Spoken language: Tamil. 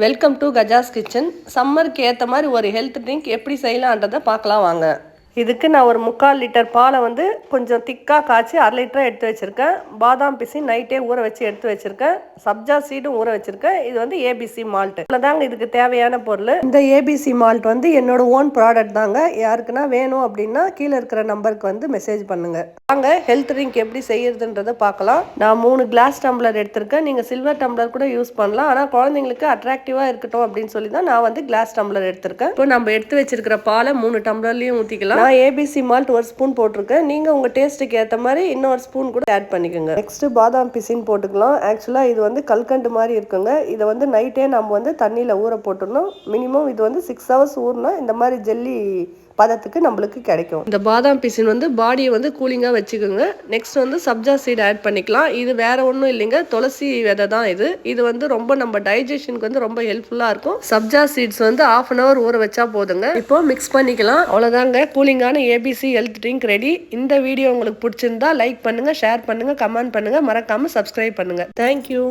Welcome to Gajas kitchen. சம்மருக்கு ஏற்ற மாதிரி ஒரு ஹெல்த் ட்ரிங்க் எப்படி செய்யலான்றதை பார்க்கலாம் வாங்க. இதுக்கு நான் ஒரு 3/4 லிட்டர் பாலை வந்து கொஞ்சம் திக்காக காய்ச்சி 1/2 லிட்டராக எடுத்து வச்சுருக்கேன். பாதாம் பிசி நைட்டே ஊற வச்சு எடுத்து வச்சுருக்கேன். சப்ஜா சீடும் ஊற வச்சுருக்கேன். இது வந்து ஏபிசி மால்ட் தாங்க இதுக்கு தேவையான பொருள். இந்த ஏபிசி மால்ட் வந்து என்னோட ஓன் ப்ராடக்ட் தாங்க. யாருக்குன்னா வேணும் அப்படின்னா கீழே இருக்கிற நம்பருக்கு வந்து மெசேஜ் பண்ணுங்க. வாங்க ஹெல்த் ட்ரிங்க் எப்படி செய்யறதுன்றதை பார்க்கலாம். நான் 3 கிளாஸ் டம்ளர் எடுத்திருக்கேன். நீங்கள் சில்வர் டம்ளர் கூட யூஸ் பண்ணலாம். ஆனால் குழந்தைங்களுக்கு அட்ராக்டிவாக இருக்கட்டும் அப்படின்னு சொல்லி தான் நான் வந்து கிளாஸ் டம்ளர் எடுத்திருக்கேன். இப்போ நம்ம எடுத்து வச்சிருக்கிற பாலை 3 டம்ளர்லையும் ஊற்றிக்கலாம். நான் ஏபிசி மால்ட் 1 ஸ்பூன் போட்டிருக்கேன். நீங்கள் உங்கள் டேஸ்ட்டுக்கு ஏற்ற மாதிரி இன்னொரு ஸ்பூன் கூட ஆட் பண்ணிக்கோங்க. நெக்ஸ்ட் பாதாம் பிசின் போட்டுக்கலாம். ஆக்சுவலாக இது வந்து கல்கண்டு மாதிரி இருக்குங்க. இதை வந்து நைட்டே நம்ம வந்து தண்ணியில் ஊற போட்டுடணும். மினிமம் இது வந்து 6 ஹவர்ஸ் ஊறினா இந்த மாதிரி ஜெல்லி பதத்துக்கு நம்மளுக்கு கிடைக்கும். இந்த பாதாம் பிசின் வந்து பாடியை வந்து கூலிங்காக வச்சுக்கோங்க. நெக்ஸ்ட் வந்து சப்ஜா சீட் ஆட் பண்ணிக்கலாம். இது வேற ஒன்றும் இல்லைங்க, துளசி விதை தான் இது. இது வந்து ரொம்ப நம்ம டைஜஷனுக்கு வந்து ரொம்ப ஹெல்ப்ஃபுல்லாக இருக்கும். சப்ஜா சீட்ஸ் வந்து 1/2 hour ஊற வச்சா போதுங்க. இப்போ மிக்ஸ் பண்ணிக்கலாம். அவ்வளோதாங்க, கூலிங்கான ஏபிசி ஹெல்த் ட்ரிங்க் ரெடி. இந்த வீடியோ உங்களுக்கு பிடிச்சிருந்தா லைக் பண்ணுங்க, ஷேர் பண்ணுங்க, கமெண்ட் பண்ணுங்க, மறக்காம சப்ஸ்கிரைப் பண்ணுங்க. தேங்க்யூ.